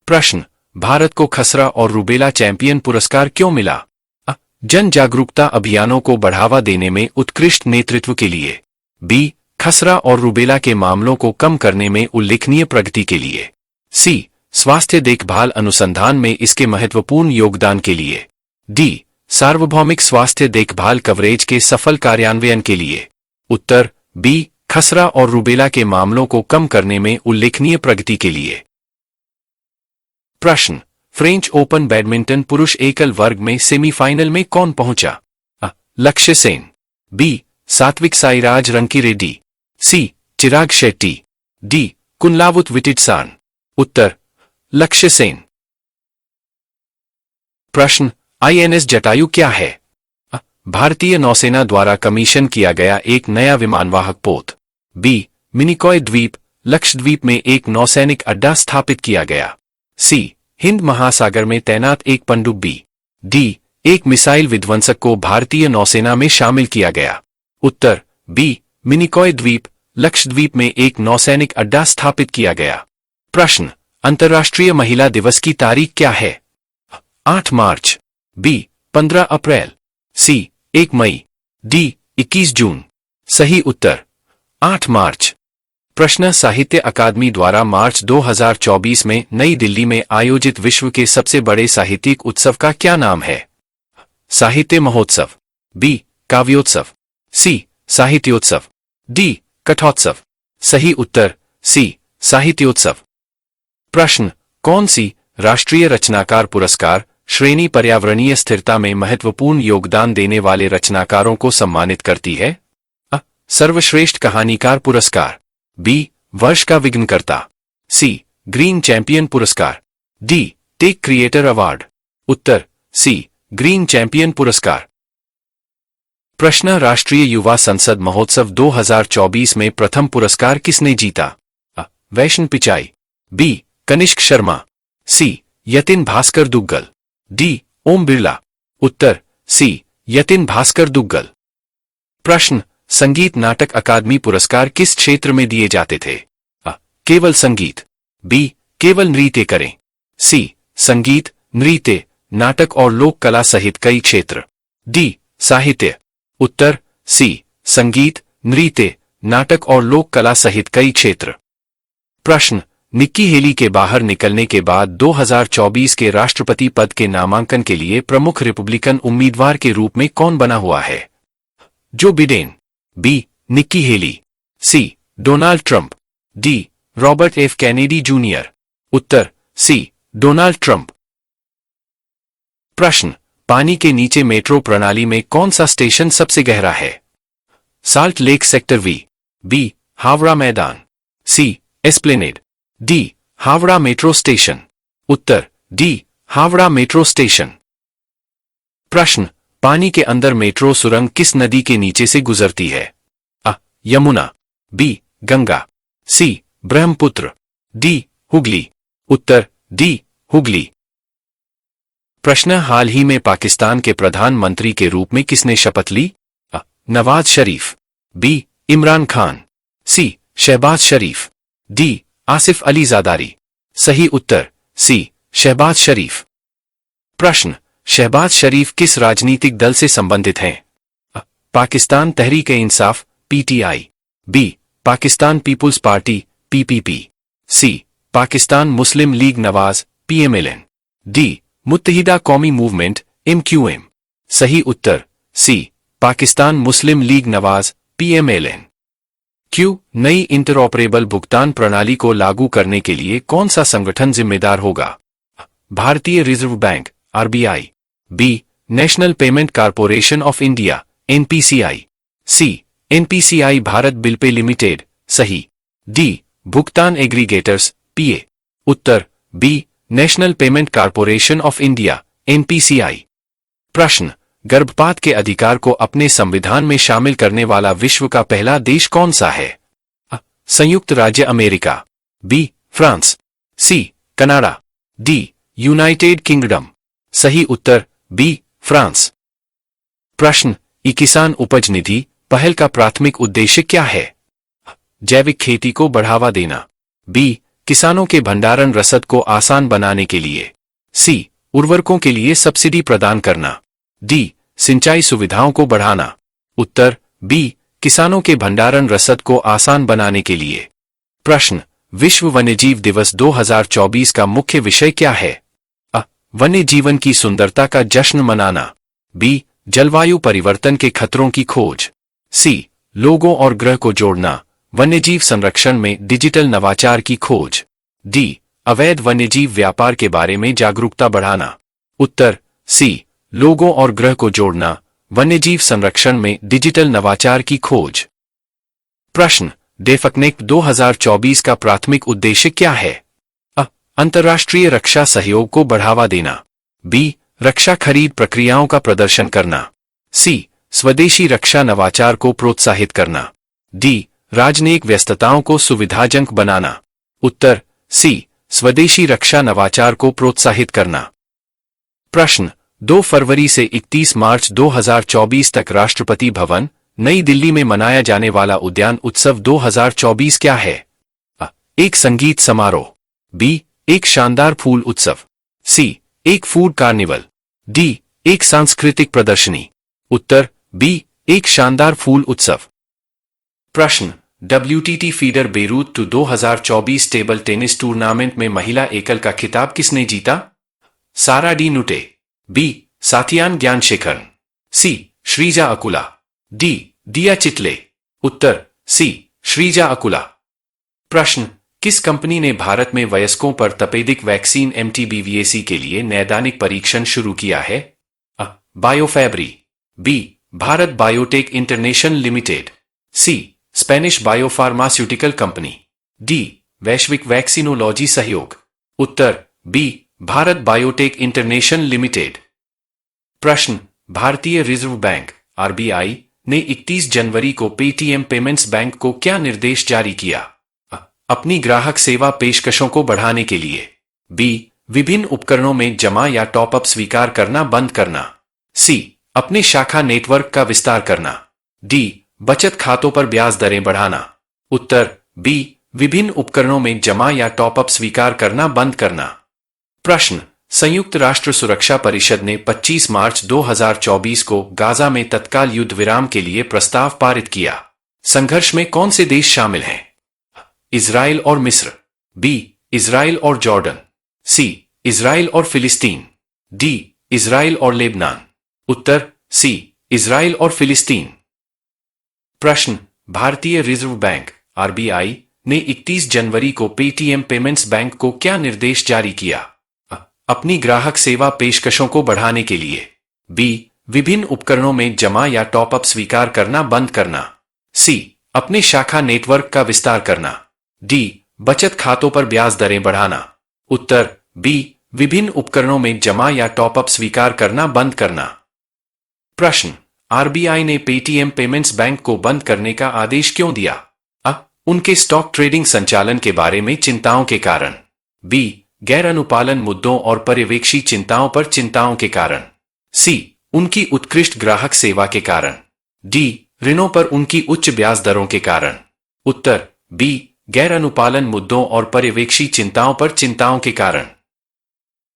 प्रश्न, भारत को खसरा और रूबेला चैंपियन पुरस्कार क्यों मिला? जन जागरूकता अभियानों को बढ़ावा देने में उत्कृष्ट नेतृत्व के लिए। बी, खसरा और रूबेला के मामलों को कम करने में उल्लेखनीय प्रगति के लिए। सी, स्वास्थ्य देखभाल अनुसंधान में इसके महत्वपूर्ण योगदान के लिए। डी, सार्वभौमिक स्वास्थ्य देखभाल कवरेज के सफल कार्यान्वयन के लिए। उत्तर बी, खसरा और रूबेला के मामलों को कम करने में उल्लेखनीय प्रगति के लिए। प्रश्न, फ्रेंच ओपन बैडमिंटन पुरुष एकल वर्ग में सेमीफाइनल में कौन पहुंचा? लक्ष्य Sen. B, Satwik Sairaj Rankireddy. C, Chirag Shetty. D, Kunlavut Vitidsarn. उत्तर लक्ष्य सेन। प्रश्न, INS जटायु क्या है? भारतीय नौसेना द्वारा कमीशन किया गया एक नया विमानवाहक पोत। बी, मिनिकॉय द्वीप लक्षद्वीप में एक नौसैनिक अड्डा स्थापित किया गया। सी, हिंद महासागर में तैनात एक पनडुब्बी। डी, एक मिसाइल विध्वंसक को भारतीय नौसेना में शामिल किया गया। उत्तर बी, मिनिकॉय द्वीप लक्षद्वीप में एक नौसैनिक अड्डा स्थापित किया गया। प्रश्न, अंतर्राष्ट्रीय महिला दिवस की तारीख क्या है? 8 मार्च। बी, 15 अप्रैल। सी, 1 मई। डी, 21 जून। सही उत्तर 8 मार्च। प्रश्न, साहित्य अकादमी द्वारा मार्च 2024 में नई दिल्ली में आयोजित विश्व के सबसे बड़े साहित्यिक उत्सव का क्या नाम है? साहित्य महोत्सव। बी, काव्योत्सव। सी, साहित्योत्सव। डी, कथोत्सव। सही उत्तर सी, साहित्योत्सव। प्रश्न, कौन सी राष्ट्रीय रचनाकार पुरस्कार श्रेणी पर्यावरणीय स्थिरता में महत्वपूर्ण योगदान देने वाले रचनाकारों को सम्मानित करती है? सर्वश्रेष्ठ कहानीकार पुरस्कार। बी, वर्ष का विघ्नकर्ता। सी, ग्रीन चैंपियन पुरस्कार। D, tech creator award. उत्तर सी, ग्रीन चैंपियन पुरस्कार। प्रश्न, राष्ट्रीय युवा संसद महोत्सव 2024 में प्रथम पुरस्कार किसने जीता? वैष्णव पिचाई। बी, कनिष्क शर्मा। सी, यतिन भास्कर दुग्गल। डी, ओम बिरला। उत्तर सी, यतिन भास्कर दुग्गल। प्रश्न, संगीत नाटक अकादमी पुरस्कार किस क्षेत्र में दिए जाते थे? केवल संगीत। बी, केवल नृत्य करें। सी, संगीत, नृत्य, नाटक और लोक कला सहित कई क्षेत्र। डी, साहित्य। उत्तर सी, संगीत, नृत्य, नाटक और लोक कला सहित कई क्षेत्र। प्रश्न, निक्की हेली के बाहर निकलने के बाद 2024 के राष्ट्रपति पद के नामांकन के लिए प्रमुख रिपब्लिकन उम्मीदवार के रूप में कौन बना हुआ है? Joe Biden. B, Nikki Haley. C, Donald Trump. D, Robert F Kennedy junior. उत्तर सी, डोनाल्ड ट्रंप। प्रश्न, पानी के नीचे मेट्रो प्रणाली में कौन सा स्टेशन सबसे गहरा है? Salt Lake sector V. B, Howrah Maidan. C, Esplanade. D, Howrah metro station. उत्तर डी, हावड़ा मेट्रो स्टेशन। प्रश्न, पानी के अंदर मेट्रो सुरंग किस नदी के नीचे से गुजरती है? यमुना। बी, गंगा। सी, ब्रह्मपुत्र। डी, हुगली। उत्तर डी, हुगली। प्रश्न, हाल ही में पाकिस्तान के प्रधानमंत्री के रूप में किसने शपथ ली? नवाज शरीफ। बी, इमरान खान। सी, शहबाज शरीफ। डी, आसिफ अली ज़रदारी। सही उत्तर सी, शहबाज शरीफ। प्रश्न, शहबाज शरीफ किस राजनीतिक दल से संबंधित हैं? Pakistan Tehreek-e-Insaf PTI। B, Pakistan peoples party PPP। C, Pakistan Muslim league Nawaz PMLN। D, Muttahida Qaumi movement MQM। सही उत्तर C, Pakistan Muslim league Nawaz PMLN। Q, नई इंटरऑपरेबल भुगतान प्रणाली को लागू करने के लिए कौन सा संगठन जिम्मेदार होगा? भारतीय reserve bank RBI। B, national payment corporation of India NPCI। C, NPCI Bharat bill pay limited. सही। डी, भुगतान एग्रीगेटर्स PA। उत्तर B, national payment corporation of India NPCI। प्रश्न, गर्भपात के अधिकार को अपने संविधान में शामिल करने वाला विश्व का पहला देश कौन सा है? संयुक्त राज्य America. B, France. C, Canada. D, United Kingdom. सही उत्तर बी, फ्रांस। प्रश्न, किसान उपज निधि पहल का प्राथमिक उद्देश्य क्या है? जैविक खेती को बढ़ावा देना। बी, किसानों के भंडारण रसद को आसान बनाने के लिए। सी, उर्वरकों के लिए सब्सिडी प्रदान करना। डी, सिंचाई सुविधाओं को बढ़ाना। उत्तर बी, किसानों के भंडारण रसद को आसान बनाने के लिए। प्रश्न, विश्व वन्यजीव दिवस 2024 का मुख्य विषय क्या है? अ, वन्य जीवन की सुंदरता का जश्न मनाना। बी, जलवायु परिवर्तन के खतरों की खोज। सी, लोगों और ग्रह को जोड़ना, वन्यजीव संरक्षण में डिजिटल नवाचार की खोज। डी, अवैध वन्यजीव व्यापार के बारे में जागरूकता बढ़ाना। उत्तर सी, लोगों और ग्रह को जोड़ना, वन्यजीव संरक्षण में डिजिटल नवाचार की खोज। प्रश्न, डेफकनेक्ट 2024 का प्राथमिक उद्देश्य क्या है? अ, अंतर्राष्ट्रीय रक्षा सहयोग को बढ़ावा देना। बी, रक्षा खरीद प्रक्रियाओं का प्रदर्शन करना। सी, स्वदेशी रक्षा नवाचार को प्रोत्साहित करना। डी, राजनयिक व्यस्तताओं को सुविधाजनक बनाना। उत्तर सी, स्वदेशी रक्षा नवाचार को प्रोत्साहित करना। प्रश्न, 2 फरवरी से 31 मार्च 2024 तक राष्ट्रपति भवन, नई दिल्ली में मनाया जाने वाला उद्यान उत्सव 2024 क्या है? अ, एक संगीत समारोह। बी, एक शानदार फूल उत्सव। सी, एक फूड कार्निवल। डी, एक सांस्कृतिक प्रदर्शनी। उत्तर बी, एक शानदार फूल उत्सव। प्रश्न, WTT feeder Beirut two 2024 table tennis tournament में महिला एकल का खिताब किसने जीता? Sarah de Nutte. B, Sathiyan Gnanasekaran. C, Sreeja Akula. D, Diya Chitale. उत्तर सी, श्रीजा अकुला। प्रश्न, किस कंपनी ने भारत में वयस्कों पर तपेदिक वैक्सीन MTBVAC के लिए नैदानिक परीक्षण शुरू किया है? अ, Biofabri. B, Bharat Biotech International Limited. C, Spanish biopharmaceutical company. D, वैश्विक वैक्सीनोलॉजी सहयोग। उत्तर B, Bharat Biotech International Limited. प्रश्न, भारतीय रिजर्व बैंक RBI ने 31 जनवरी को पेटीएम पेमेंट्स बैंक को क्या निर्देश जारी किया? अ, अपनी ग्राहक सेवा पेशकशों को बढ़ाने के लिए। बी, विभिन्न उपकरणों में जमा या टॉपअप स्वीकार करना बंद करना। सी, अपने शाखा नेटवर्क का विस्तार करना। डी, बचत खातों पर ब्याज दरें बढ़ाना। उत्तर बी, विभिन्न उपकरणों में जमा या टॉपअप स्वीकार करना बंद करना। प्रश्न, संयुक्त राष्ट्र सुरक्षा परिषद ने 25 मार्च 2024 को गाजा में तत्काल युद्ध विराम के लिए प्रस्ताव पारित किया। संघर्ष में कौन से देश शामिल हैं? इजराइल और मिस्र। बी, इजराइल और जॉर्डन। सी, इजराइल और फिलिस्तीन। डी, इजराइल और लेबनान। उत्तर सी, इजराइल और फिलिस्तीन। प्रश्न, भारतीय रिजर्व बैंक RBI ने 31 जनवरी को पेटीएम पेमेंट्स बैंक को क्या निर्देश जारी किया? अ, अपनी ग्राहक सेवा पेशकशों को बढ़ाने के लिए। बी, विभिन्न उपकरणों में जमा या टॉपअप स्वीकार करना बंद करना। सी, अपने शाखा नेटवर्क का विस्तार करना। डी, बचत खातों पर ब्याज दरें बढ़ाना। उत्तर बी, विभिन्न उपकरणों में जमा या टॉपअप स्वीकार करना बंद करना। प्रश्न, RBI ने पेटीएम पेमेंट्स बैंक को बंद करने का आदेश क्यों दिया? अ, उनके स्टॉक ट्रेडिंग संचालन के बारे में चिंताओं के कारण। बी, गैर अनुपालन मुद्दों और पर्यवेक्षी चिंताओं के कारण। सी, उनकी उत्कृष्ट ग्राहक सेवा के कारण। डी, ऋणों पर उनकी उच्च ब्याज दरों के कारण। उत्तर बी, गैर अनुपालन मुद्दों और पर्यवेक्षी चिंताओं के कारण।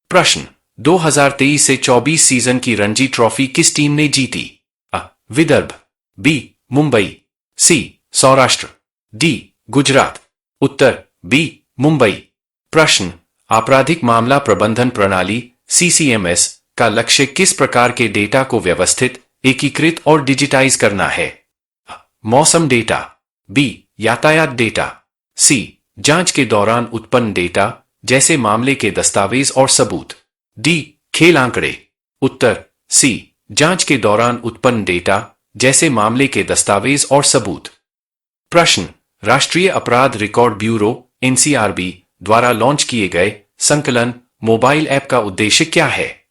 प्रश्न, 2023 से 24 सीजन की रणजी ट्रॉफी किस टीम ने जीती? अ, विदर्भ। बी, मुंबई। सी, सौराष्ट्र। डी, गुजरात। उत्तर बी, मुंबई। प्रश्न, आपराधिक मामला प्रबंधन प्रणाली CCMS का लक्ष्य किस प्रकार के डेटा को व्यवस्थित, एकीकृत और डिजिटाइज करना है? अ, मौसम डेटा। बी, यातायात डेटा। सी, जांच के दौरान उत्पन्न डेटा जैसे मामले के दस्तावेज और सबूत। डी, खेल आंकड़े। उत्तर सी, जांच के दौरान उत्पन्न डेटा जैसे मामले के दस्तावेज और सबूत। प्रश्न, राष्ट्रीय अपराध रिकॉर्ड ब्यूरो NCRB द्वारा लॉन्च किए गए संकलन मोबाइल ऐप का उद्देश्य क्या है?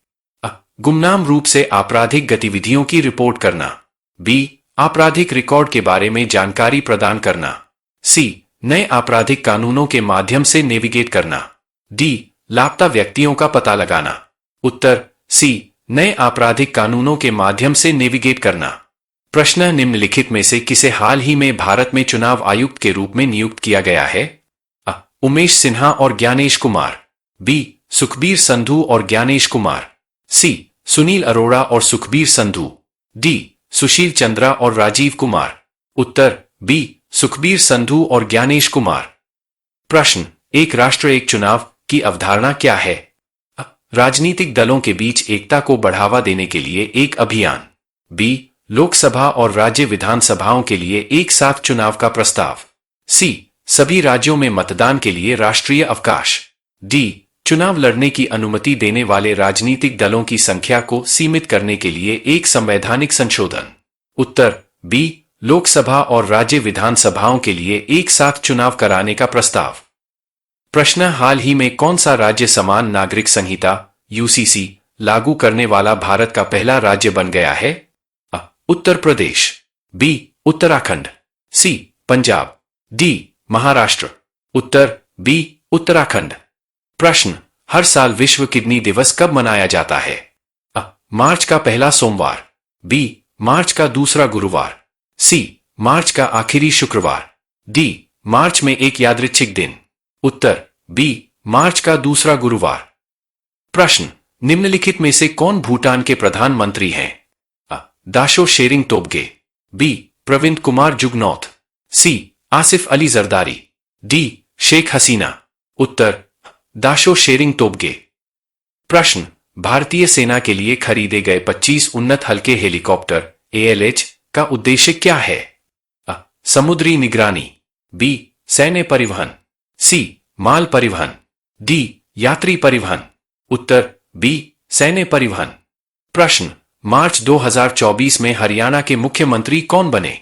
अ, गुमनाम रूप से आपराधिक गतिविधियों की रिपोर्ट करना। बी, आपराधिक रिकॉर्ड के बारे में जानकारी प्रदान करना। सी, नए आपराधिक कानूनों के माध्यम से नेविगेट करना। डी, लापता व्यक्तियों का पता लगाना। उत्तर सी, नए आपराधिक कानूनों के माध्यम से नेविगेट करना। प्रश्न, निम्नलिखित में से किसे हाल ही में भारत में चुनाव आयुक्त के रूप में नियुक्त किया गया है? अ, उमेश सिन्हा और ज्ञानेश कुमार, बी सुखबीर संधू और ज्ञानेश कुमार, सी सुनील अरोड़ा और सुखबीर संधू, डी सुशील चंद्रा और राजीव कुमार। उत्तर बी सुखबीर संधू और ज्ञानेश कुमार। प्रश्न, एक राष्ट्र एक चुनाव की अवधारणा क्या है? राजनीतिक दलों के बीच एकता को बढ़ावा देने के लिए एक अभियान। बी लोकसभा और राज्य विधानसभाओं के लिए एक साथ चुनाव का प्रस्ताव। सी सभी राज्यों में मतदान के लिए राष्ट्रीय अवकाश। डी चुनाव लड़ने की अनुमति देने वाले राजनीतिक दलों की संख्या को सीमित करने के लिए एक संवैधानिक संशोधन। उत्तर बी लोकसभा और राज्य विधानसभाओं के लिए एक साथ चुनाव कराने का प्रस्ताव। प्रश्न, हाल ही में कौन सा राज्य समान नागरिक संहिता यूसीसी लागू करने वाला भारत का पहला राज्य बन गया है? उत्तर प्रदेश, बी उत्तराखंड, सी पंजाब, डी महाराष्ट्र। उत्तर बी उत्तराखंड। प्रश्न, हर साल विश्व किडनी दिवस कब मनाया जाता है? मार्च का पहला सोमवार, बी मार्च का दूसरा गुरुवार, सी मार्च का आखिरी शुक्रवार, डी मार्च में एक यादृच्छिक दिन। उत्तर बी मार्च का दूसरा गुरुवार। प्रश्न, निम्नलिखित में से कौन भूटान के प्रधानमंत्री हैं? दाशो शेरिंग तोब्गे, बी प्रविंद कुमार जुगनौथ, सी आसिफ अली जरदारी, डी शेख हसीना। उत्तर दाशो शेरिंग तोब्गे। प्रश्न, भारतीय सेना के लिए खरीदे गए 25 उन्नत हल्के हेलीकॉप्टर ALH का उद्देश्य क्या है? समुद्री निगरानी, बी सैन्य परिवहन, सी माल परिवहन, डी यात्री परिवहन। उत्तर बी सैन्य परिवहन। प्रश्न, मार्च 2024 में हरियाणा के मुख्यमंत्री कौन बने?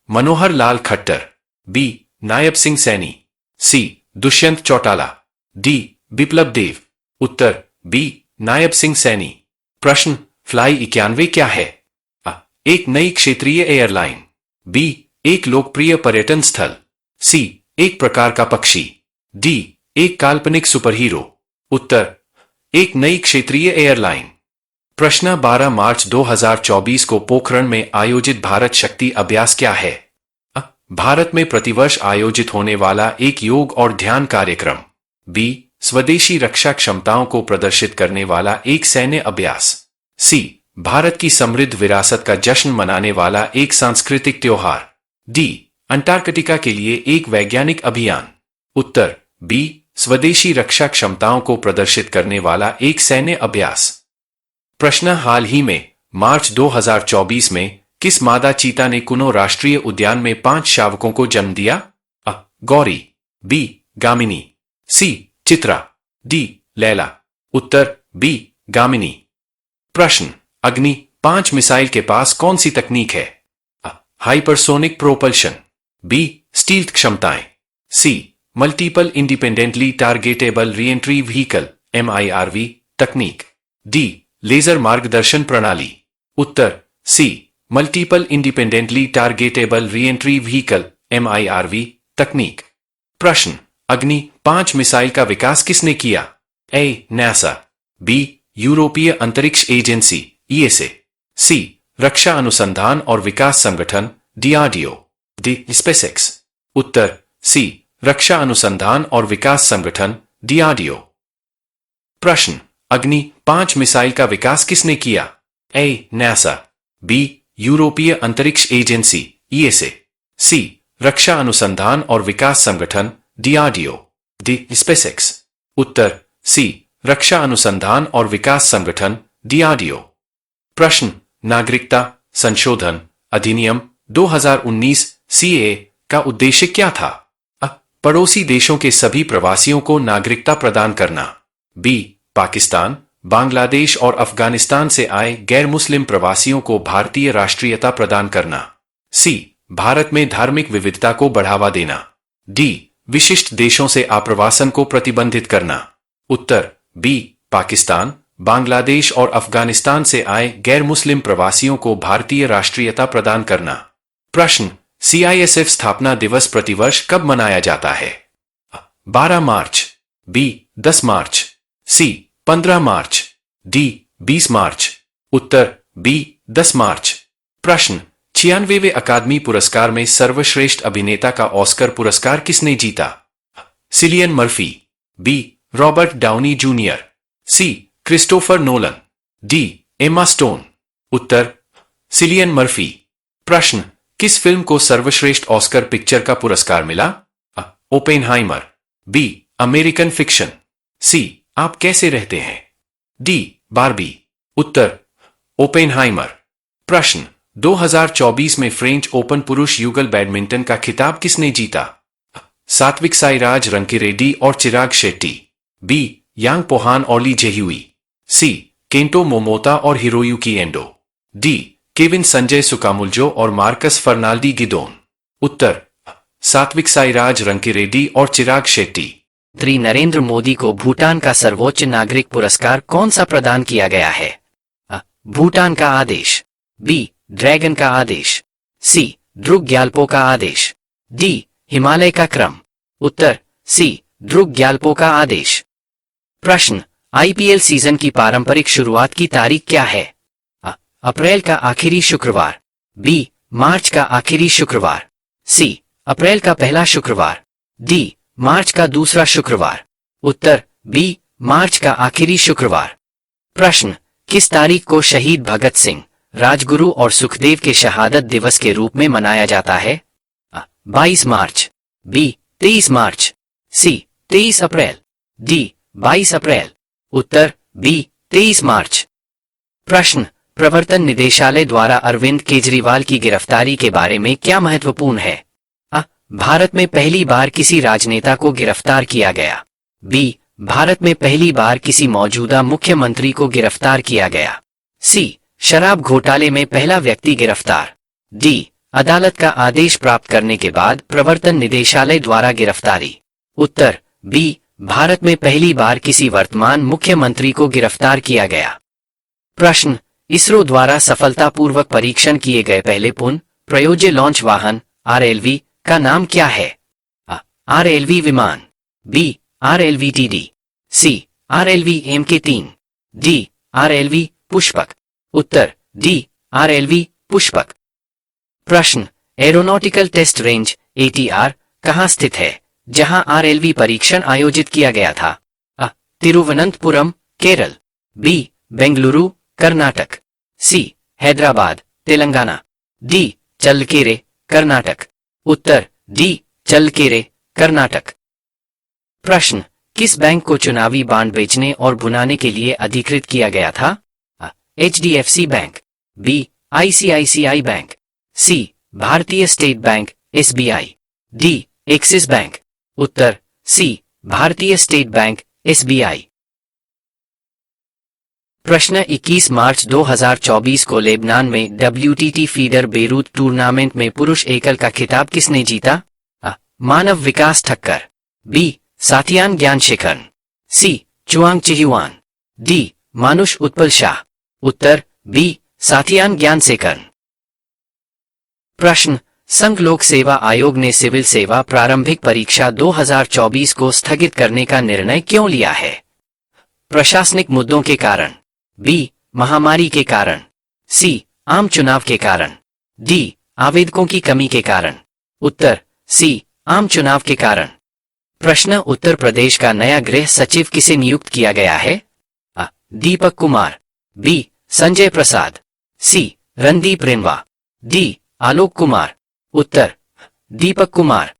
मनोहर लाल खट्टर, बी नायब सिंह सैनी, सी दुष्यंत चौटाला, डी बिप्लब देव। उत्तर बी नायब सिंह सैनी। प्रश्न, फ्लाई 91 क्या है? एक नई क्षेत्रीय एयरलाइन, बी एक लोकप्रिय पर्यटन स्थल, सी एक प्रकार का पक्षी, डी एक काल्पनिक सुपरहीरो। उत्तर एक नई क्षेत्रीय एयरलाइन। प्रश्न, 12 मार्च 2024 को पोखरण में आयोजित भारत शक्ति अभ्यास क्या है? भारत में प्रतिवर्ष आयोजित होने वाला एक योग और ध्यान कार्यक्रम, बी स्वदेशी रक्षा क्षमताओं को प्रदर्शित करने वाला एक सैन्य अभ्यास, सी भारत की समृद्ध विरासत का जश्न मनाने वाला एक सांस्कृतिक त्योहार, डी अंटार्कटिका के लिए एक वैज्ञानिक अभियान। उत्तर बी स्वदेशी रक्षा क्षमताओं को प्रदर्शित करने वाला एक सैन्य अभ्यास। प्रश्न, हाल ही में मार्च 2024 में किस मादा चीता ने कुनो राष्ट्रीय उद्यान में 5 शावकों को जन्म दिया? गौरी, बी गामिनी, सी चित्रा, डी लैला। उत्तर बी गामिनी। प्रश्न, अग्नि 5 मिसाइल के पास कौन सी तकनीक है? हाइपरसोनिक प्रोपल्शन, बी स्टील्थ क्षमताएं, C multiple independently targetable reentry vehicle MIRV तकनीक, डी लेजर मार्गदर्शन प्रणाली। उत्तर C multiple independently targetable reentry vehicle MIRV तकनीक। प्रश्न, अग्नि 5 मिसाइल का विकास किसने किया? ए नासा, बी यूरोपीय अंतरिक्ष एजेंसी ESA, सी रक्षा अनुसंधान और विकास संगठन DRDO, डी SpaceX। उत्तर सी रक्षा अनुसंधान और विकास संगठन DRDO। प्रश्न, अग्नि 5 मिसाइल का विकास किसने किया? ए नासा, बी यूरोपीय अंतरिक्ष एजेंसी ESA, सी रक्षा अनुसंधान और विकास संगठन DRDO, डी SpaceX। उत्तर सी रक्षा अनुसंधान और विकास संगठन DRDO। प्रश्न, नागरिकता संशोधन अधिनियम 2019 CAA का उद्देश्य क्या था? पड़ोसी देशों के सभी प्रवासियों को नागरिकता प्रदान करना, बी पाकिस्तान, बांग्लादेश और अफगानिस्तान से आए गैर मुस्लिम प्रवासियों को भारतीय राष्ट्रीयता प्रदान करना, सी भारत में धार्मिक विविधता को बढ़ावा देना, डी विशिष्ट देशों से आप्रवासन को प्रतिबंधित करना। उत्तर बी पाकिस्तान, बांग्लादेश और अफगानिस्तान से आए गैर मुस्लिम प्रवासियों को भारतीय राष्ट्रीयता प्रदान करना। प्रश्न, CISF स्थापना दिवस प्रतिवर्ष कब मनाया जाता है? 12 मार्च, बी 10 मार्च, सी 15 मार्च, डी 20 मार्च। उत्तर बी 10 मार्च। प्रश्न, 96वें अकादमी पुरस्कार में सर्वश्रेष्ठ अभिनेता का ऑस्कर पुरस्कार किसने जीता? Cillian Murphy, B Robert Downey junior, C Christopher Nolan, D Emma Stone. उत्तर सिलियन मर्फी। प्रश्न, किस फिल्म को सर्वश्रेष्ठ ऑस्कर पिक्चर का पुरस्कार मिला? ओपेनहाइमर, बी अमेरिकन फिक्शन, सी आप कैसे रहते हैं, डी बारबी। उत्तर ओपेनहाइमर। प्रश्न, 2024 में फ्रेंच ओपन पुरुष युगल बैडमिंटन का खिताब किसने जीता? सात्विक साईराज रंकिरेड्डी और चिराग शेट्टी, बी यांग पोहान और ली जेह्युई, सी केंटो मोमोता और Hiroyuki endo, D Kevin Sanjaya Sukamuljo और मार्कस फर्नाल्डी गिदोन। उत्तर सात्विक साईराज रंकिरेड्डी और चिराग शेट्टी। श्री नरेंद्र मोदी को भूटान का सर्वोच्च नागरिक पुरस्कार कौन सा प्रदान किया गया है? भूटान का आदेश, बी ड्रैगन का आदेश, सी ड्रुग ग्याल्पो का आदेश, डी हिमालय का क्रम। उत्तर सी ड्रुग ग्याल्पो का आदेश। प्रश्न, आईपीएल सीजन की पारंपरिक शुरुआत की तारीख क्या है? अप्रैल का आखिरी शुक्रवार, बी मार्च का आखिरी शुक्रवार, सी अप्रैल का पहला शुक्रवार, डी मार्च का दूसरा शुक्रवार। उत्तर बी मार्च का आखिरी शुक्रवार। प्रश्न, किस तारीख को शहीद भगत सिंह, राजगुरु और सुखदेव के शहादत दिवस के रूप में मनाया जाता है? 22 मार्च, बी 23 मार्च, सी 23 अप्रैल, डी 22 अप्रैल। उत्तर बी 23 मार्च। प्रश्न, प्रवर्तन निदेशालय द्वारा अरविंद केजरीवाल की गिरफ्तारी के बारे में क्या महत्वपूर्ण है? भारत में पहली बार किसी राजनेता को गिरफ्तार किया गया, बी भारत में पहली बार किसी मौजूदा मुख्यमंत्री को गिरफ्तार किया गया, सी शराब घोटाले में पहला व्यक्ति गिरफ्तार, डी अदालत का आदेश प्राप्त करने के बाद प्रवर्तन निदेशालय द्वारा गिरफ्तारी। उत्तर बी भारत में पहली बार किसी वर्तमान मुख्यमंत्री को गिरफ्तार किया गया। प्रश्न, इसरो द्वारा सफलतापूर्वक परीक्षण किए गए पहले पुनः प्रयोज्य लॉन्च वाहन आरएलवी का नाम क्या है? आरएलवी विमान, बी आरएलवी-TD, सी RLV MK3, D RLV Pushpak. उत्तर डी आरएलवी पुष्पक। प्रश्न, एरोनॉटिकल टेस्ट रेंज ATR कहाँ स्थित है जहां आरएलवी परीक्षण आयोजित किया गया था? तिरुवनंतपुरम केरल, बी बेंगलुरु कर्नाटक, सी हैदराबाद तेलंगाना, डी चल्लकेरे कर्नाटक। उत्तर डी चल्लकेरे कर्नाटक। प्रश्न, किस बैंक को चुनावी बांड बेचने और भुनाने के लिए अधिकृत किया गया था? HDFC bank, B ICICI bank, C भारतीय State Bank SBI, D Axis Bank. उत्तर सी भारतीय स्टेट बैंक SBI। प्रश्न, 21 मार्च 2024 को लेबनान में WTT फीडर बेरूत टूर्नामेंट में पुरुष एकल का खिताब किसने जीता? मानव विकास ठक्कर, बी साथियान ज्ञानशेखरन, सी चुआंग चिह्युआन, डी मानुष उत्पल शाह। उत्तर बी साथियान ज्ञानशेखरन। प्रश्न, संघ लोक सेवा आयोग ने सिविल सेवा प्रारंभिक परीक्षा 2024 को स्थगित करने का निर्णय क्यों लिया है? प्रशासनिक मुद्दों के कारण, बी महामारी के कारण, सी आम चुनाव के कारण, डी आवेदकों की कमी के कारण। उत्तर सी आम चुनाव के कारण। प्रश्न, उत्तर प्रदेश का नया गृह सचिव किसे नियुक्त किया गया है? दीपक कुमार, बी संजय प्रसाद, सी रणदीप रेनवा, डी आलोक कुमार। उत्तर दीपक कुमार।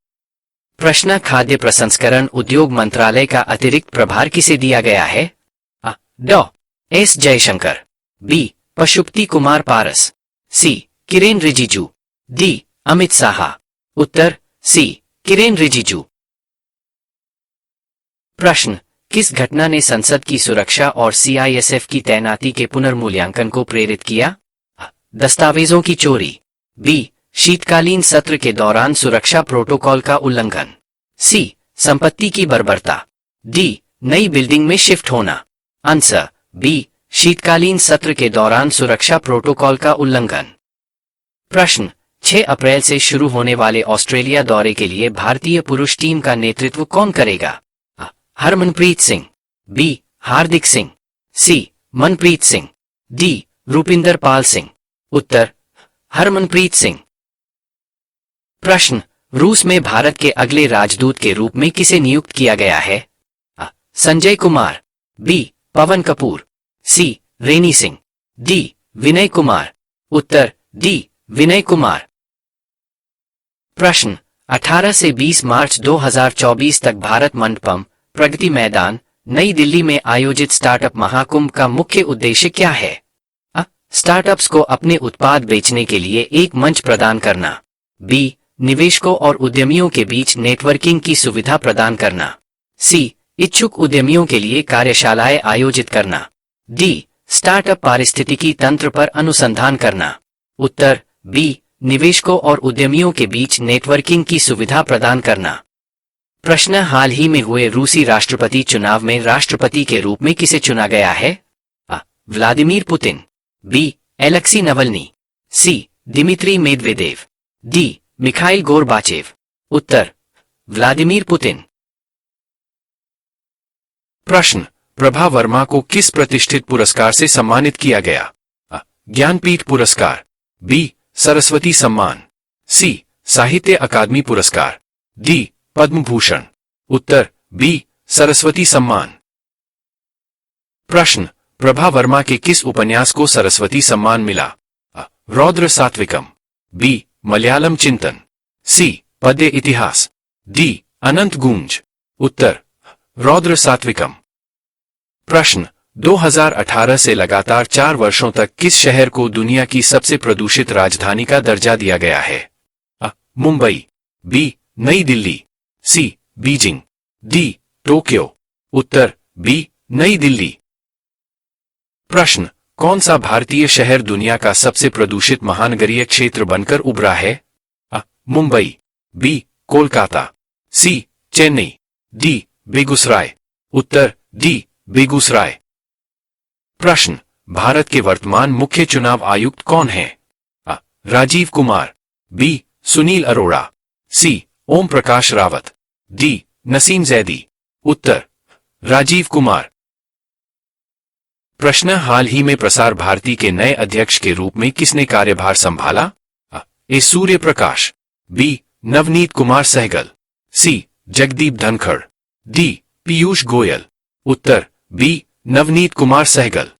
प्रश्न, खाद्य प्रसंस्करण उद्योग मंत्रालय का अतिरिक्त प्रभार किसे दिया गया है? डॉ एस जयशंकर, बी पशुपति कुमार पारस, सी किरेन रिजिजू, डी अमित साहा। उत्तर सी किरेन रिजिजू। प्रश्न, किस घटना ने संसद की सुरक्षा और CISF की तैनाती के पुनर्मूल्यांकन को प्रेरित किया? दस्तावेजों की चोरी, बी शीतकालीन सत्र के दौरान सुरक्षा प्रोटोकॉल का उल्लंघन, सी संपत्ति की बर्बरता, डी नई बिल्डिंग में शिफ्ट होना। आंसर बी शीतकालीन सत्र के दौरान सुरक्षा प्रोटोकॉल का उल्लंघन। प्रश्न, 6 अप्रैल से शुरू होने वाले ऑस्ट्रेलिया दौरे के लिए भारतीय पुरुष टीम का नेतृत्व कौन करेगा? हरमनप्रीत सिंह, बी हार्दिक सिंह, सी मनप्रीत सिंह, डी रूपिंदर पाल सिंह। उत्तर हरमनप्रीत सिंह। प्रश्न, रूस में भारत के अगले राजदूत के रूप में किसे नियुक्त किया गया है? अ. संजय कुमार, बी. पवन कपूर, सी. रेनी सिंह, डी. विनय कुमार। उत्तर डी. विनय कुमार। प्रश्न 18 से 20 मार्च 2024 तक भारत मंडपम, प्रगति मैदान, नई दिल्ली में आयोजित स्टार्टअप महाकुंभ का मुख्य उद्देश्य क्या है? अ. स्टार्टअप्स को अपने उत्पाद बेचने के लिए एक मंच प्रदान करना, बी. निवेशकों और उद्यमियों के बीच नेटवर्किंग की सुविधा प्रदान करना, सी. इच्छुक उद्यमियों के लिए कार्यशालाएं आयोजित करना, डी. स्टार्टअप पारिस्थितिकी तंत्र पर अनुसंधान करना। उत्तर बी. निवेशकों और उद्यमियों के बीच नेटवर्किंग की सुविधा प्रदान करना। प्रश्न हाल ही में हुए रूसी राष्ट्रपति चुनाव में राष्ट्रपति के रूप में किसे चुना गया है? अ. Vladimir Putin, B. Alexei Navalny, C. Dmitry Medvedev, D. Mikhail Gorbachev. उत्तर व्लादिमीर पुतिन। प्रश्न प्रभा वर्मा को किस प्रतिष्ठित पुरस्कार से सम्मानित किया गया? अ. ज्ञानपीठ पुरस्कार, बी. सरस्वती सम्मान, सी. साहित्य अकादमी पुरस्कार, डी. पद्म भूषण। उत्तर बी. सरस्वती सम्मान। प्रश्न प्रभा वर्मा के किस उपन्यास को सरस्वती सम्मान मिला? अ. रौद्र सात्विकम, बी. मलयालम चिंतन, सी. पद्य इतिहास, डी. अनंत गूंज। उत्तर रौद्र सात्विकम। प्रश्न 2018 से लगातार 4 वर्षों तक किस शहर को दुनिया की सबसे प्रदूषित राजधानी का दर्जा दिया गया है? अ. Mumbai, B. Nai Delhi, C. Beijing, D. Tokyo. उत्तर बी. नई दिल्ली। प्रश्न कौन सा भारतीय शहर दुनिया का सबसे प्रदूषित महानगरीय क्षेत्र बनकर उभरा है? अ. मुंबई, बी. कोलकाता, सी. चेन्नई, डी. बेगूसराय। उत्तर डी. बेगूसराय। प्रश्न भारत के वर्तमान मुख्य चुनाव आयुक्त कौन हैं? अ. राजीव कुमार, बी. सुनील अरोड़ा, सी. ओम प्रकाश रावत, डी. नसीम जैदी। उत्तर राजीव कुमार। प्रश्न हाल ही में प्रसार भारती के नए अध्यक्ष के रूप में किसने कार्यभार संभाला? अ. ए. सूर्य प्रकाश, बी. नवनीत कुमार सहगल, सी. जगदीप धनखड़, डी. पीयूष गोयल। उत्तर बी. नवनीत कुमार सहगल।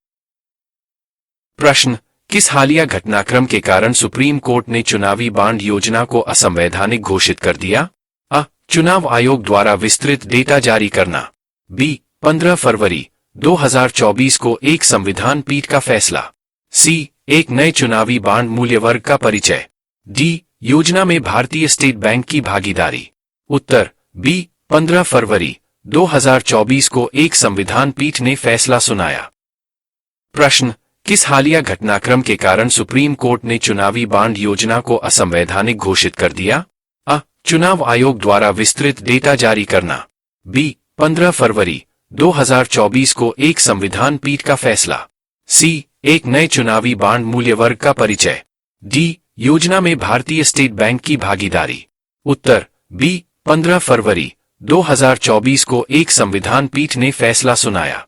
प्रश्न किस हालिया घटनाक्रम के कारण सुप्रीम कोर्ट ने चुनावी बांड योजना को असंवैधानिक घोषित कर दिया? अ. चुनाव आयोग द्वारा विस्तृत डेटा जारी करना, बी. 15 फरवरी 2024 को एक संविधान पीठ का फैसला, सी. एक नए चुनावी बांड मूल्य वर्ग का परिचय, डी. योजना में भारतीय स्टेट बैंक की भागीदारी। उत्तर बी. 15 फरवरी 2024 को एक संविधान पीठ ने फैसला सुनाया। प्रश्न किस हालिया घटनाक्रम के कारण सुप्रीम कोर्ट ने चुनावी बांड योजना को असंवैधानिक घोषित कर दिया? अ. चुनाव आयोग द्वारा विस्तृत डेटा जारी करना, बी. 15 फरवरी 2024 को एक संविधान पीठ का फैसला, सी. एक नए चुनावी बांड मूल्य वर्ग का परिचय, डी. योजना में भारतीय स्टेट बैंक की भागीदारी। उत्तर बी. 15 फरवरी 2024 को एक संविधान पीठ ने फैसला सुनाया।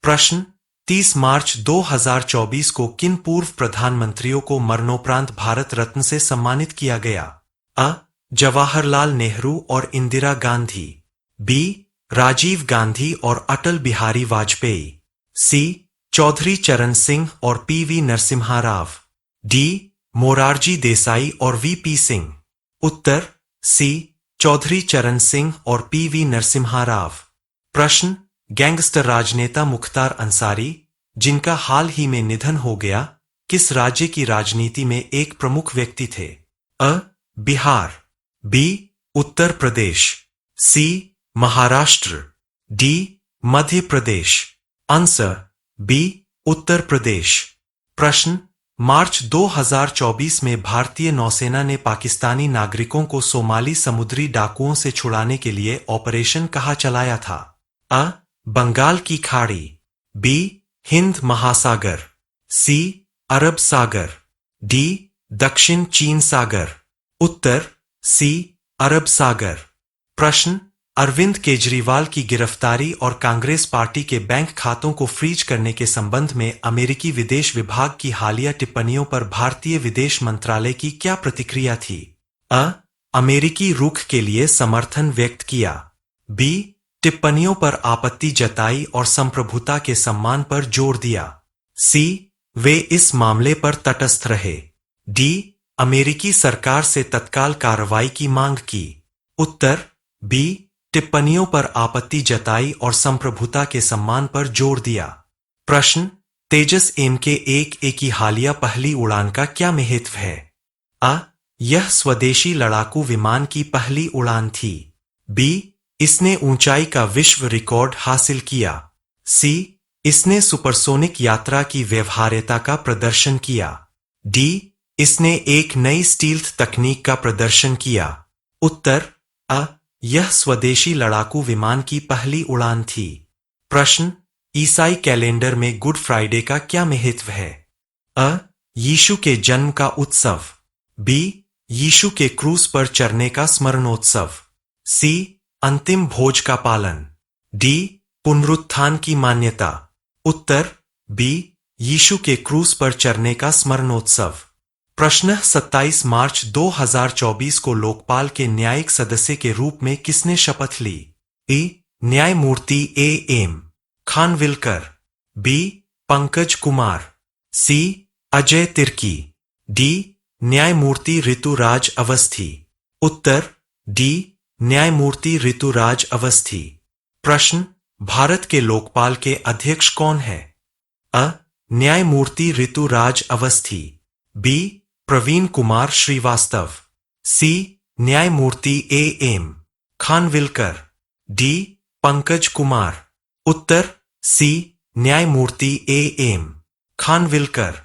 प्रश्न 30 मार्च 2024 को किन पूर्व प्रधानमंत्रियों को मरणोपरांत भारत रत्न से सम्मानित किया गया? अ. जवाहरलाल नेहरू और इंदिरा गांधी, बी. राजीव गांधी और अटल बिहारी वाजपेयी, सी. चौधरी चरण सिंह और पीवी नरसिम्हा राव, डी. मोरारजी देसाई और वीपी सिंह। उत्तर सी. चौधरी चरण सिंह और पीवी नरसिम्हा राव। प्रश्न गैंगस्टर राजनेता मुख्तार अंसारी, जिनका हाल ही में निधन हो गया, किस राज्य की राजनीति में एक प्रमुख व्यक्ति थे? अ. Bihar, B. Uttar Pradesh, C. Maharashtra, D. Madhya Pradesh. Answer B. Uttar Pradesh. प्रश्न मार्च 2024 में भारतीय नौसेना ने पाकिस्तानी नागरिकों को सोमाली समुद्री डाकुओं से छुड़ाने के लिए ऑपरेशन कहाँ चलाया था? अ. बंगाल की खाड़ी, बी. हिंद महासागर, सी. अरब सागर, डी. दक्षिण चीन सागर। उत्तर सी. अरब सागर। प्रश्न अरविंद केजरीवाल की गिरफ्तारी और कांग्रेस पार्टी के बैंक खातों को फ्रीज करने के संबंध में अमेरिकी विदेश विभाग की हालिया टिप्पणियों पर भारतीय विदेश मंत्रालय की क्या प्रतिक्रिया थी? अ. अमेरिकी रुख के लिए समर्थन व्यक्त किया। बी टिप्पणियों पर आपत्ति जताई और संप्रभुता के सम्मान पर जोर दिया। सी वे इस मामले पर तटस्थ रहे। डी अमेरिकी सरकार से तत्काल कार्रवाई की मांग की। उत्तर बी टिप्पणियों पर आपत्ति जताई और संप्रभुता के सम्मान पर जोर दिया। प्रश्न तेजस MK-1A की हालिया पहली उड़ान का क्या महत्व है? अ यह स्वदेशी लड़ाकू विमान की पहली उड़ान थी। बी इसने ऊंचाई का विश्व रिकॉर्ड हासिल किया। सी इसने सुपरसोनिक यात्रा की व्यवहार्यता का प्रदर्शन किया। डी इसने एक नई स्टील्थ तकनीक का प्रदर्शन किया। उत्तर अ यह स्वदेशी लड़ाकू विमान की पहली उड़ान थी। प्रश्न ईसाई कैलेंडर में गुड फ्राइडे का क्या महत्व है? अ यीशु के जन्म का उत्सव। बी यीशु के क्रूस पर चढ़ने का स्मरणोत्सव। सी अंतिम भोज का पालन। डी पुनरुत्थान की मान्यता। उत्तर बी यीशु के क्रूस पर चढ़ने का स्मरणोत्सव। प्रश्न 27 मार्च 2024 को लोकपाल के न्यायिक सदस्य के रूप में किसने शपथ ली? ए न्यायमूर्ति AM Khanwilkar. B Pankaj Kumar. C Ajay Tirkey. D न्यायमूर्ति ऋतुराज अवस्थी। उत्तर डी न्यायमूर्ति ऋतुराज अवस्थी। प्रश्न भारत के लोकपाल के अध्यक्ष कौन है? अ न्यायमूर्ति ऋतुराज अवस्थी। बी प्रवीण कुमार श्रीवास्तव। सी न्यायमूर्ति AM खानविलकर। डी पंकज कुमार। उत्तर सी न्यायमूर्ति AM खानविलकर।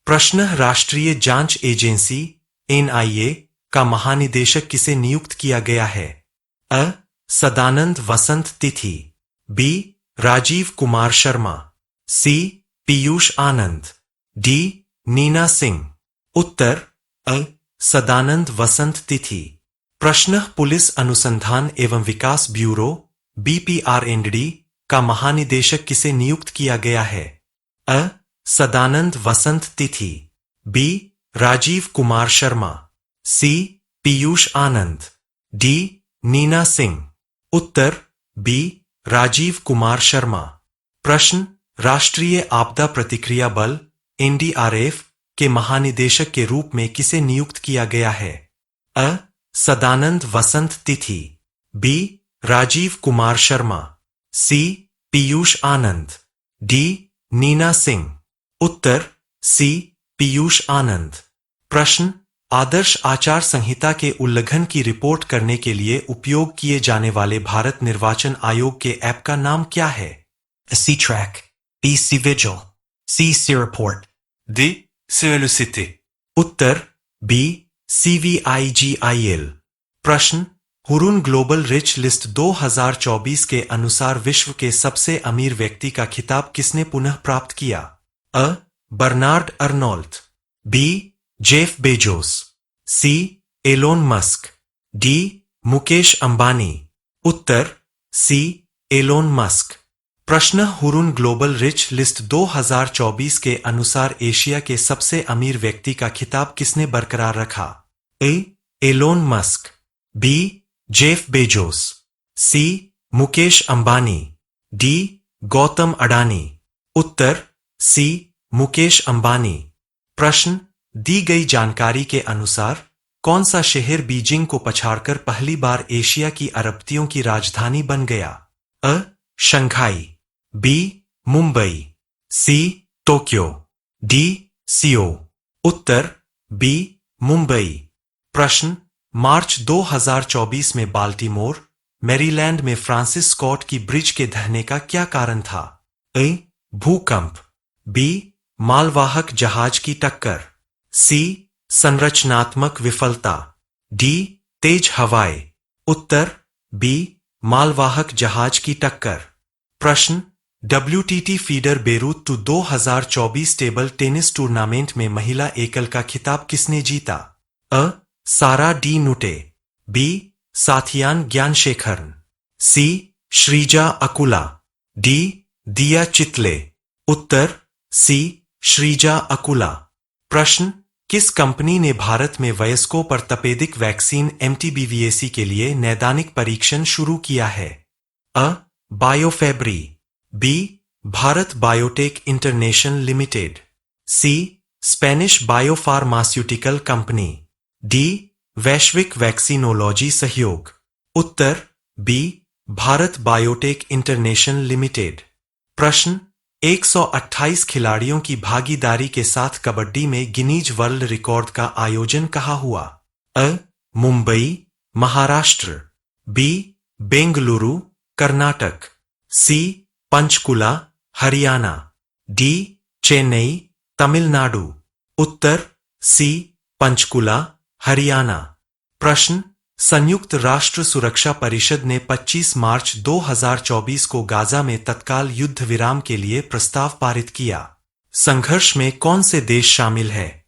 प्रश्न राष्ट्रीय जांच एजेंसी NIA का महानिदेशक किसे नियुक्त किया गया है? अ सदानंद वसंत तिथि। बी राजीव कुमार शर्मा। सी पीयूष आनंद। डी नीना सिंह। उत्तर अ सदानंद वसंत तिथि। प्रश्न पुलिस अनुसंधान एवं विकास ब्यूरो BPRND का महानिदेशक किसे नियुक्त किया गया है? अ सदानंद वसंत तिथि। बी राजीव कुमार शर्मा। सी पीयूष आनंद। डी नीना सिंह। उत्तर बी राजीव कुमार शर्मा। प्रश्न राष्ट्रीय आपदा प्रतिक्रिया बल NDRF के महानिदेशक के रूप में किसे नियुक्त किया गया है? अ सदानंद वसंत तिथि। बी राजीव कुमार शर्मा। सी पीयूष आनंद। डी नीना सिंह। उत्तर सी पीयूष आनंद। प्रश्न आदर्श आचार संहिता के उल्लंघन की रिपोर्ट करने के लिए उपयोग किए जाने वाले भारत निर्वाचन आयोग के ऐप का नाम क्या है? C-Track, B C-Vigil, C C-Report. D सिवेलुसिटी। उत्तर बी CVIGIL। प्रश्न हुरून ग्लोबल रिच लिस्ट 2024 के अनुसार विश्व के सबसे अमीर व्यक्ति का खिताब किसने पुनः प्राप्त किया? अ Bernard Arnault. B Jeff Bezos. C Elon Musk. D Mukesh Ambani. उत्तर सी एलोन मस्क। प्रश्न हुरून ग्लोबल रिच लिस्ट 2024 के अनुसार एशिया के सबसे अमीर व्यक्ति का खिताब किसने बरकरार रखा? A Elon Musk. B Jeff Bezos. C Mukesh Ambani. D Gautam Adani. उत्तर सी मुकेश अंबानी। प्रश्न दी गई जानकारी के अनुसार कौन सा शहर बीजिंग को पछाड़कर पहली बार एशिया की अरबतियों की राजधानी बन गया? अ Shanghai. B Mumbai. C Tokyo. D Seoul. उत्तर बी मुंबई। प्रश्न मार्च 2024 में बाल्टीमोर मैरीलैंड में फ्रांसिस स्कॉट की ब्रिज के ढहने का क्या कारण था? ए भूकंप। बी मालवाहक जहाज की टक्कर। सी संरचनात्मक विफलता। डी तेज हवाएं। उत्तर बी मालवाहक जहाज की टक्कर। प्रश्न WTT feeder Beirut two 2024 table tennis tournament में महिला एकल का खिताब किसने जीता? अ Sarah de Nutte. B Sathiyan Gnanasekaran. C Sreeja Akula. D Diya Chitale. उत्तर सी श्रीजा अकुला। प्रश्न किस कंपनी ने भारत में वयस्कों पर तपेदिक वैक्सीन MTBVAC के लिए नैदानिक परीक्षण शुरू किया है? अ. Biofabri, B. Bharat Biotech International Limited, C. Spanish biopharmaceutical company, D. वैश्विक वैक्सीनोलॉजी सहयोग। उत्तर B. Bharat Biotech International Limited. प्रश्न 128 खिलाड़ियों की भागीदारी के साथ कबड्डी में गिनीज वर्ल्ड रिकॉर्ड का आयोजन कहाँ हुआ? अ. मुंबई, महाराष्ट्र, बी. बेंगलुरु, कर्नाटक, सी. पंचकुला, हरियाणा, डी. चेन्नई, तमिलनाडु। उत्तर सी. पंचकुला, हरियाणा। प्रश्न संयुक्त राष्ट्र सुरक्षा परिषद ने 25 मार्च 2024 को गाजा में तत्काल युद्ध विराम के लिए प्रस्ताव पारित किया। संघर्ष में कौन से देश शामिल है?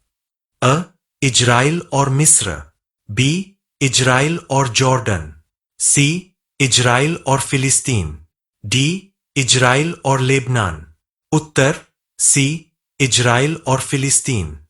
अ. इजराइल और मिस्र, बी. इजराइल और जॉर्डन, सी. इजराइल और फिलिस्तीन, डी. इजराइल और लेबनान। उत्तर सी. इजराइल और फिलिस्तीन।